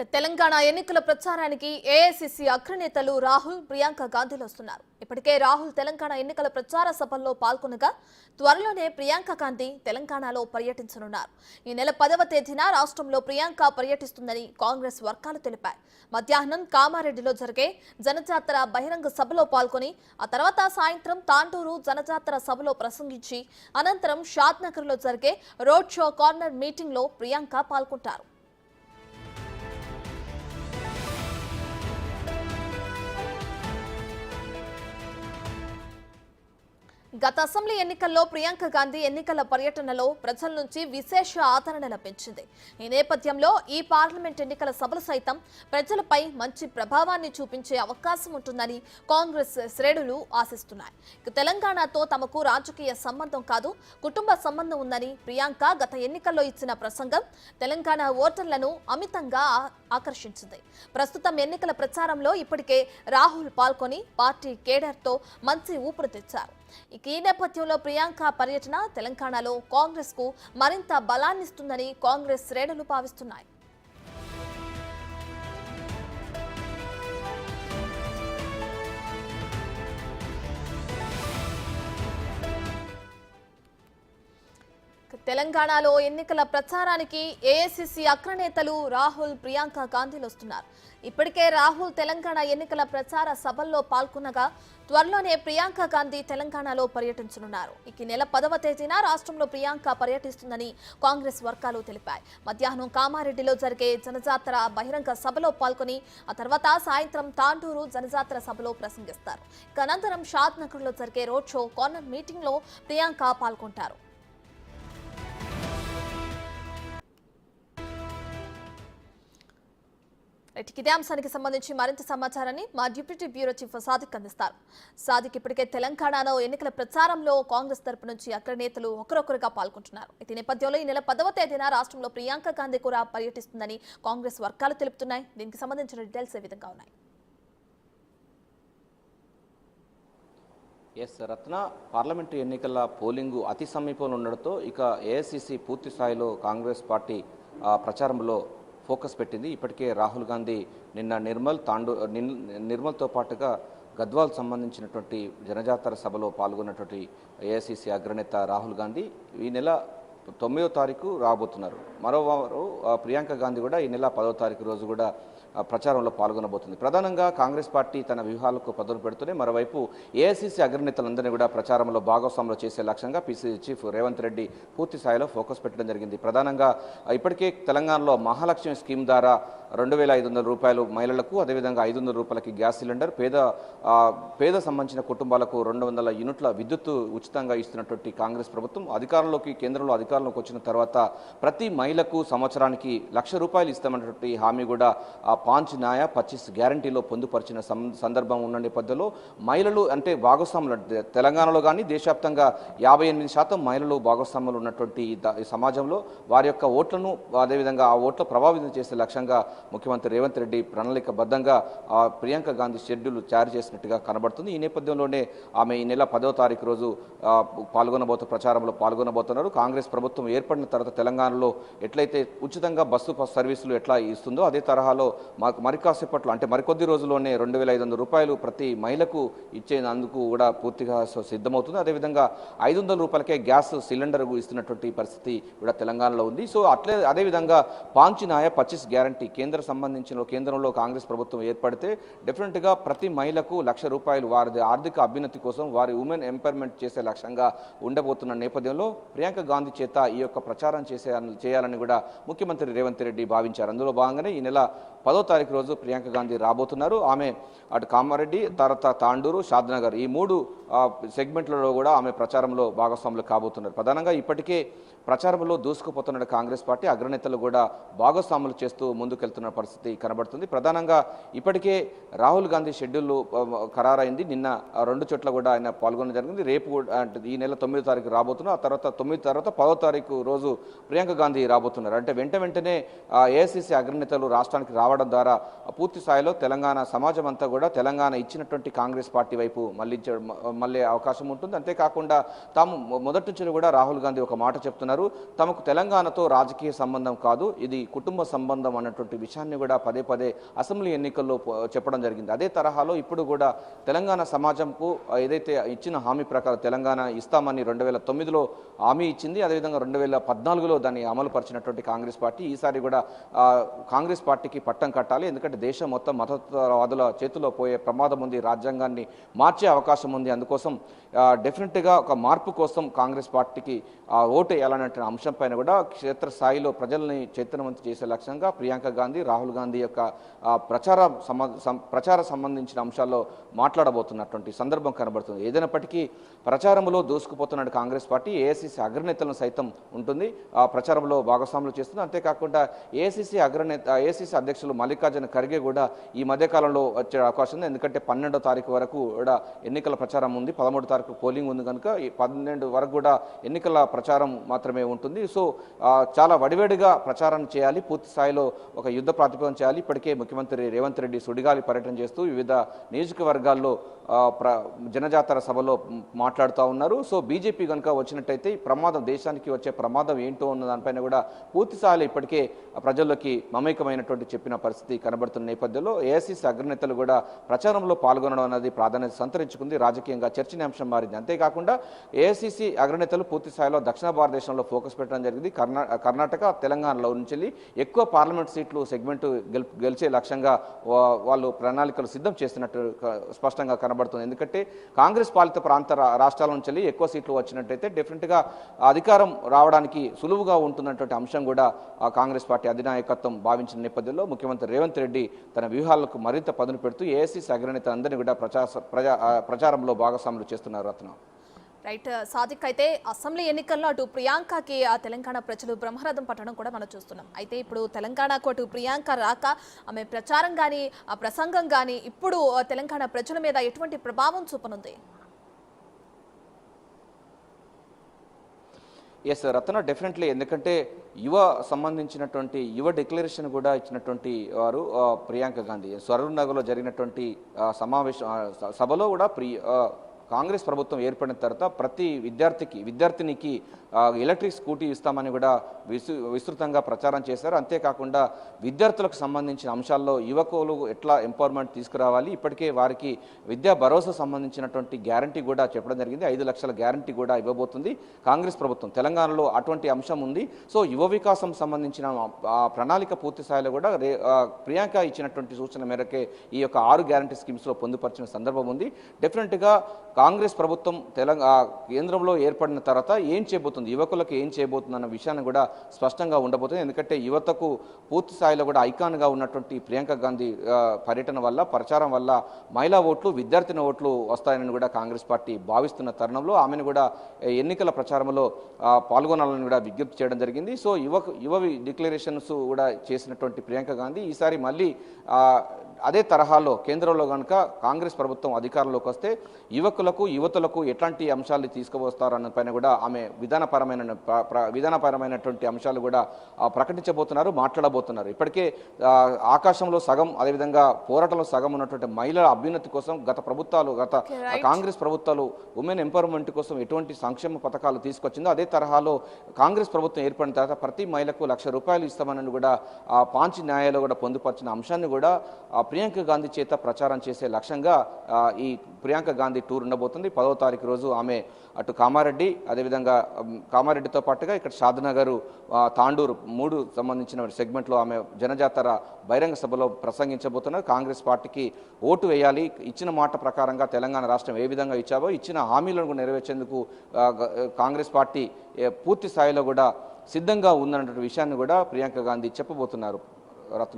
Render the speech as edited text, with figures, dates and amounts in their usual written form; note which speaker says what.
Speaker 1: తెలంగాణ ఎన్నికల ప్రచారానికి ఏఐసీసీ అగ్రనేతలు రాహుల్ ప్రియాంక గాంధీలు వస్తున్నారు. ఇప్పటికే రాహుల్ తెలంగాణ ఎన్నికల ప్రచార సభల్లో పాల్గొనగా త్వరలోనే ప్రియాంక గాంధీ తెలంగాణలో పర్యటించనున్నారు. ఈ నెల 10వ తేదీన రాష్ట్రంలో ప్రియాంక పర్యటిస్తుందని కాంగ్రెస్ వర్గాలు తెలిపాయి. మధ్యాహ్నం కామారెడ్డిలో జరిగే జనజాతర బహిరంగ సభలో పాల్గొని ఆ తర్వాత సాయంత్రం తాండూరు జనజాతర సభలో ప్రసంగించి అనంతరం షాద్నగర్లో జరిగే రోడ్ షో కార్నర్ మీటింగ్లో ప్రియాంక పాల్గొంటారు. గత అసెంబ్లీ ఎన్నికల్లో ప్రియాంక గాంధీ ఎన్నికల పర్యటనలో ప్రజల నుంచి విశేష ఆదరణ లభించింది. ఈ నేపథ్యంలో ఈ పార్లమెంట్ ఎన్నికల సభలు సైతం ప్రజలపై మంచి ప్రభావాన్ని చూపించే అవకాశం ఉంటుందని కాంగ్రెస్ శ్రేణులు ఆశిస్తున్నాయి. తెలంగాణతో తమకు రాజకీయ సంబంధం కాదు, కుటుంబ సంబంధం ఉందని ప్రియాంక గత ఎన్నికల్లో ఇచ్చిన ప్రసంగం తెలంగాణ ఓటర్లను అమితంగా ఆకర్షించింది. ప్రస్తుతం ఎన్నికల ప్రచారంలో ఇప్పటికే రాహుల్ పాల్గొని పార్టీ కేడర్తో మంచి ఊపిరి తెచ్చారు. ఈ నేపథ్యంలో ప్రియాంక పర్యటన తెలంగాణలో కాంగ్రెస్ కు మరింత బలాన్నిస్తుందని కాంగ్రెస్ శ్రేణులు భావిస్తున్నాయి. తెలంగాణలో ఎన్నికల ప్రచారానికి ఏఐసీసీ అగ్రనేతలు రాహుల్ ప్రియాంక గాంధీలు వస్తున్నారు. ఇప్పటికే రాహుల్ తెలంగాణ ఎన్నికల ప్రచార సభల్లో పాల్గొనగా త్వరలోనే ప్రియాంక గాంధీ తెలంగాణలో పర్యటించనున్నారు. ఈ నెల 10వ తేదీన రాష్ట్రంలో ప్రియాంక పర్యటిస్తుందని కాంగ్రెస్ వర్గాలు తెలిపాయి. మధ్యాహ్నం కామారెడ్డిలో జరిగే జనజాతర బహిరంగ సభలో పాల్గొని ఆ తర్వాత సాయంత్రం తాండూరు జనజాతర సభలో ప్రసంగిస్తారు. అనంతరం షాద్నగర్లో జరిగే రోడ్ షో కార్నర్ మీటింగ్లో ప్రియాంక పాల్గొంటారు. ఇదే అంశానికి సంబంధించి మరింత సమాచారాన్ని మా డిప్యూటీ బ్యూరో చీఫ్ సాదిక్ అందిస్తారు. సాదిక్, ఇప్పటికే తెలంగాణలో ఎన్నికల ప్రచారంలో కాంగ్రెస్ తరపు నుంచి అగ్రనేతలు ఒకరొకరుగా పాల్గొంటున్నారు. ఈ నేపథ్యంలో ఈ నెల 10వ తేదీన రాష్ట్రంలో ప్రియాంక గాంధీ కూడా పర్యటిస్తుందని కాంగ్రెస్ వర్గాలు తెలుపుతున్నాయి. దీనికి సంబంధించిన డీటెయిల్స్ ఏ విధంగా ఉన్నాయి?
Speaker 2: రత్న, పార్లమెంటు ఎన్నికల పోలింగు అతి సమీపంలో ఉండడంతో ఇక ఏఐసీసీ పూర్తి స్థాయిలో కాంగ్రెస్ పార్టీ ప్రచారంలో ఫోకస్ పెట్టింది. ఇప్పటికే రాహుల్ గాంధీ నిన్న నిర్మల్తో పాటుగా గద్వాల్ సంబంధించినటువంటి జనజాతర సభలో పాల్గొన్నటువంటి ఏఐసీసీ అగ్రనేత రాహుల్ గాంధీ ఈ నెల 9వ తారీఖు రాబోతున్నారు. మరోవారు ప్రియాంక గాంధీ కూడా ఈ నెల 10వ తారీఖు రోజు కూడా ప్రచారంలో పాల్గొనబోతుంది. ప్రధానంగా కాంగ్రెస్ పార్టీ తన వ్యూహాలకు పదును పెడుతూనే మరోవైపు ఏఐసీసీ అగ్రనేతలందరినీ కూడా ప్రచారంలో భాగస్వాములు చేసే లక్ష్యంగా పీసీసీ చీఫ్ రేవంత్ రెడ్డి పూర్తి స్థాయిలో ఫోకస్ పెట్టడం జరిగింది. ప్రధానంగా ఇప్పటికే తెలంగాణలో మహాలక్ష్మి స్కీమ్ ద్వారా 2,500 రూపాయలు మహిళలకు, అదేవిధంగా 500 రూపాయలకి గ్యాస్ సిలిండర్, పేద సంబంధించిన కుటుంబాలకు 200 యూనిట్ల విద్యుత్తు ఉచితంగా ఇస్తున్నటువంటి కాంగ్రెస్ ప్రభుత్వం కేంద్రంలో అధికారంలోకి వచ్చిన తర్వాత ప్రతి మహిళకు సంవత్సరానికి 1,00,000 రూపాయలు ఇస్తామన్నటువంటి హామీ కూడా 5 న్యాయ 25 గ్యారంటీలో పొందుపరిచిన సందర్భం ఉన్న నేపథ్యంలో మహిళలు అంటే భాగస్వాములు తెలంగాణలో కానీ దేశవ్యాప్తంగా 58% మహిళలు భాగస్వాములు ఉన్నటువంటి ఈ సమాజంలో వారి యొక్క ఓట్లను, అదేవిధంగా ఆ ఓట్ల ప్రభావితం చేసే లక్ష్యంగా ముఖ్యమంత్రి రేవంత్ రెడ్డి ప్రణాళికబద్ధంగా ప్రియాంక గాంధీ షెడ్యూల్ తయారు చేసినట్టుగా కనబడుతుంది. ఈ నేపథ్యంలోనే ఆమె ఈ నెల 10వ తారీఖు రోజు ప్రచారంలో పాల్గొనబోతున్నారు. కాంగ్రెస్ ప్రభుత్వం ఏర్పడిన తర్వాత తెలంగాణలో ఎట్లయితే ఉచితంగా బస్సు సర్వీసులు ఎట్లా ఇస్తుందో అదే తరహాలో మరి కాసేపట్లో అంటే మరికొద్ది రోజుల్లోనే 2,500 రూపాయలు ప్రతి మహిళకు ఇచ్చేందుకు కూడా పూర్తిగా సిద్ధమవుతుంది. అదేవిధంగా 500 రూపాయలకే గ్యాస్ సిలిండర్ ఇస్తున్నటువంటి పరిస్థితి కూడా తెలంగాణలో ఉంది. సో అదేవిధంగా 5 న్యాయ 25 గ్యారంటీ కేంద్రంలో కాంగ్రెస్ ప్రభుత్వం ఏర్పడితే డెఫినెట్గా ప్రతి మహిళకు 1,00,000 రూపాయలు వారి ఆర్థిక అభ్యున్నతి కోసం, వారి ఉమెన్ ఎంపవర్మెంట్ చేసే లక్ష్యంగా ఉండబోతున్న నేపథ్యంలో ప్రియాంక గాంధీ చేత ఈ యొక్క ప్రచారం చేయాలని కూడా ముఖ్యమంత్రి రేవంత్ రెడ్డి భావించారు. అందులో భాగంగానే ఈ నెల 10వ తారీఖు రోజు ప్రియాంక గాంధీ రాబోతున్నారు. ఆమె అటు కామారెడ్డి, తర్వాత తాండూరు, షాద్నగర్ ఈ 3 సెగ్మెంట్లలో కూడా ఆమె ప్రచారంలో భాగస్వాములు కాబోతున్నారు. ప్రధానంగా ఇప్పటికే ప్రచారంలో దూసుకుపోతున్న కాంగ్రెస్ పార్టీ అగ్రనేతలు కూడా భాగస్వాములు చేస్తూ ముందుకెళ్తున్న పరిస్థితి కనబడుతుంది. ప్రధానంగా ఇప్పటికే రాహుల్ గాంధీ షెడ్యూల్ ఖరారైంది. నిన్న 2 చోట్ల కూడా ఆయన పాల్గొనడం జరిగింది. రేపు ఈ నెల 9వ తారీఖు రాబోతున్నారు. ఆ తర్వాత 9 తర్వాత 10వ తారీఖు రోజు ప్రియాంక గాంధీ రాబోతున్నారు. అంటే వెంటనే ఏఐసీసీ అగ్రనేతలు రాష్ట్రానికి రావడం కావడం ద్వారా పూర్తి స్థాయిలో తెలంగాణ సమాజం అంతా కూడా తెలంగాణ ఇచ్చినటువంటి కాంగ్రెస్ పార్టీ వైపు మళ్ళీ అవకాశం ఉంటుంది. అంతేకాకుండా తాము మొదటి నుంచి కూడా రాహుల్ గాంధీ ఒక మాట చెప్తున్నారు, తమకు తెలంగాణతో రాజకీయ సంబంధం కాదు, ఇది కుటుంబ సంబంధం అన్నటువంటి విషయాన్ని కూడా పదే పదే అసెంబ్లీ ఎన్నికల్లో చెప్పడం జరిగింది. అదే తరహాలో ఇప్పుడు కూడా తెలంగాణ సమాజంకు ఏదైతే ఇచ్చిన హామీ ప్రకారం తెలంగాణ ఇస్తామని 2009లో హామీ ఇచ్చింది, అదేవిధంగా 2014లో దాన్ని అమలు పరిచినటువంటి కాంగ్రెస్ పార్టీ ఈసారి కూడా కాంగ్రెస్ పార్టీకి పట్టం కట్టాలి. ఎందుకంటే దేశం మొత్తం మతవాదుల చేతిలో పోయే ప్రమాదం ఉంది, రాజ్యాంగాన్ని మార్చే అవకాశం ఉంది. అందుకోసం డెఫినెట్గా ఒక మార్పు కోసం కాంగ్రెస్ పార్టీకి ఓటు వేయాలనే అంశం పైన కూడా క్షేత్రస్థాయిలో ప్రజల్ని చైతన్యవంతం చేసే లక్ష్యంగా ప్రియాంక గాంధీ రాహుల్ గాంధీ యొక్క ప్రచార సంబంధించిన అంశాల్లో మాట్లాడబోతున్నటువంటి సందర్భం కనబడుతుంది. ఏదైనప్పటికీ ప్రచారంలో దూసుకుపోతున్న కాంగ్రెస్ పార్టీ ఏఐసిసి అగ్రనేతలను సైతం ఉంటుంది, ప్రచారంలో భాగస్వాములు చేస్తుంది. అంతేకాకుండా ఏఐసిసి అధ్యక్షులు మల్లికార్జున ఖర్గే కూడా ఈ మధ్యకాలంలో వచ్చే అవకాశం ఉంది. ఎందుకంటే 12వ తారీఖు వరకు కూడా ఎన్నికల ప్రచారం ఉంది, 13వ తారీఖు పోలింగ్ ఉంది కనుక ఈ 12 వరకు కూడా ఎన్నికల ప్రచారం మాత్రమే ఉంటుంది. సో చాలా వడివేడిగా ప్రచారం చేయాలి, పూర్తి స్థాయిలో ఒక యుద్ధ ప్రాతిపదన చేయాలి. ఇప్పటికే ముఖ్యమంత్రి రేవంత్ రెడ్డి సుడిగాలి పర్యటన చేస్తూ వివిధ నియోజకవర్గాల్లో జనజాతర సభలో మాట్లాడుతూ ఉన్నారు. సో బీజేపీ కనుక వచ్చినట్టయితే ఈ ప్రమాదం, దేశానికి వచ్చే ప్రమాదం ఏంటో ఉన్న దానిపైన కూడా పూర్తి స్థాయిలో ఇప్పటికే ప్రజల్లోకి మమేకమైనటువంటి చెప్పిన పరిస్థితి కనబడుతున్న నేపథ్యంలో ఏఐసిసి అగ్రనేతలు కూడా ప్రచారంలో పాల్గొనడం అనేది ప్రాధాన్యత సంతరించుకుంది, రాజకీయంగా చర్చనీయాంశం మారింది. అంతేకాకుండా ఏఐసిసి అగ్రనేతలు పూర్తి స్థాయిలో దక్షిణ భారతదేశంలో ఫోకస్ పెట్టడం జరిగింది. కర్ణాటక, తెలంగాణలో నుంచి ఎక్కువ పార్లమెంట్ సీట్లు సెగ్మెంట్ గెలిచే లక్ష్యంగా వాళ్ళు ప్రణాళికలు సిద్ధం చేస్తున్నట్టు స్పష్టంగా కనబడుతుంది. ఎందుకంటే కాంగ్రెస్ పాలిత ప్రాంత రాష్ట్రాల నుంచి ఎక్కువ సీట్లు వచ్చినట్టయితే డెఫినెట్గా అధికారం రావడానికి సులువుగా ఉంటున్నటువంటి అంశం కూడా కాంగ్రెస్ పార్టీ అధినాయకత్వం భావించిన నేపథ్యంలో ముఖ్యమంత్రి రేవంత్ రెడ్డి తన వ్యూహాలకు మరింత పదును పెడుతూ ఏఐసిసి అగ్రనేతలందరినీ కూడా ప్రచారంలో భాగస్వాములు చేస్తున్నారు. రత్న
Speaker 1: రైట్ సాదిక్, అయితే అసెంబ్లీ ఎన్నికల్లో అటు ప్రియాంకకి ఆ తెలంగాణ ప్రజలు బ్రహ్మరథం పట్టడం కూడా మనం చూస్తున్నాం. అయితే ఇప్పుడు తెలంగాణకు అటు ప్రియాంక రాక ఆమె ప్రచారం కానీ ఆ ప్రసంగం కానీ ఇప్పుడు తెలంగాణ ప్రజల మీద ఎటువంటి ప్రభావం చూపనుంది?
Speaker 2: ఎస్ రత్న, డెఫినెట్లీ. ఎందుకంటే సంబంధించినటువంటి యువ డిక్లరేషన్ కూడా ఇచ్చినటువంటి వారు ప్రియాంక గాంధీ. స్వరూర్ నగర్లో జరిగినటువంటి సభలో కూడా కాంగ్రెస్ ప్రభుత్వం ఏర్పడిన తర్వాత ప్రతి విద్యార్థినికి ఎలక్ట్రిక్ స్కూటీ ఇస్తామని కూడా విస్తృతంగా ప్రచారం చేశారు. అంతేకాకుండా విద్యార్థులకు సంబంధించిన అంశాల్లో యువకులు ఎట్లా ఎంపవర్మెంట్ తీసుకురావాలి, ఇప్పటికే వారికి విద్యా భరోసా సంబంధించినటువంటి గ్యారంటీ కూడా చెప్పడం జరిగింది. 5 లక్షల గ్యారంటీ కూడా ఇవ్వబోతుంది కాంగ్రెస్ ప్రభుత్వం. తెలంగాణలో అటువంటి అంశం ఉంది. సో యువ వికాసం సంబంధించిన ప్రణాళిక పూర్తి స్థాయిలో కూడా ప్రియాంక ఇచ్చినటువంటి సూచన మేరకే ఈ యొక్క 6 గ్యారంటీ స్కీమ్స్లో పొందుపరిచిన సందర్భం ఉంది. డెఫినెట్గా కాంగ్రెస్ ప్రభుత్వం కేంద్రంలో ఏర్పడిన తర్వాత ఏం చేయబోతుంది, యువకులకు ఏం చేయబోతుంది అన్న విషయాన్ని కూడా స్పష్టంగా ఉండబోతుంది. ఎందుకంటే యువతకు పూర్తి స్థాయిలో కూడా ఐకాన్గా ఉన్నటువంటి ప్రియాంక గాంధీ పర్యటన వల్ల, ప్రచారం వల్ల మహిళా ఓట్లు, విద్యార్థిని ఓట్లు వస్తాయని కూడా కాంగ్రెస్ పార్టీ భావిస్తున్న తరుణంలో ఆమెను కూడా ఎన్నికల ప్రచారంలో పాల్గొనాలని కూడా విజ్ఞప్తి చేయడం జరిగింది. సో యువ డిక్లరేషన్స్ కూడా చేసినటువంటి ప్రియాంక గాంధీ ఈసారి మళ్ళీ అదే తరహాలో కేంద్రంలో కనుక కాంగ్రెస్ ప్రభుత్వం అధికారంలోకి వస్తే యువతులకు ఎట్లాంటి అంశాలు తీసుకువస్తారన్న పైన కూడా ఆమె విధానపరమైనటువంటి అంశాలు కూడా ప్రకటించబోతున్నారు, మాట్లాడబోతున్నారు. ఇప్పటికే ఆకాశంలో సగం, అదేవిధంగా పోరాటంలో సగం ఉన్నటువంటి మహిళల అభ్యున్నతి కోసం గత కాంగ్రెస్ ప్రభుత్వాలు ఉమెన్ ఎంపవర్మెంట్ కోసం ఎటువంటి సంక్షేమ పథకాలు తీసుకొచ్చిందో అదే తరహాలో కాంగ్రెస్ ప్రభుత్వం ఏర్పడిన తర్వాత ప్రతి మహిళకు ₹1,00,000 ఇస్తామని కూడా పాంచి న్యాయాలో కూడా పొందుపరిచిన అంశాన్ని కూడా ప్రియాంక గాంధీ చేత ప్రచారం చేసే లక్ష్యంగా ఈ ప్రియాంక గాంధీ టూర్ ఉండబోతుంది. 10వ తారీఖు రోజు ఆమె అటు కామారెడ్డి, అదేవిధంగా కామారెడ్డితో పాటుగా ఇక్కడ షాద్నగర్, తాండూరు 3 సంబంధించిన సెగ్మెంట్లో ఆమె జనజాతర బహిరంగ సభలో ప్రసంగించబోతున్నారు. కాంగ్రెస్ పార్టీకి ఓటు వేయాలి, ఇచ్చిన మాట ప్రకారంగా తెలంగాణ రాష్ట్రం ఏ విధంగా ఇచ్చావో ఇచ్చిన హామీలను నెరవేర్చేందుకు కాంగ్రెస్ పార్టీ పూర్తి స్థాయిలో కూడా సిద్ధంగా ఉందన్న విషయాన్ని కూడా ప్రియాంక గాంధీ చెప్పబోతున్నారు. రత్న.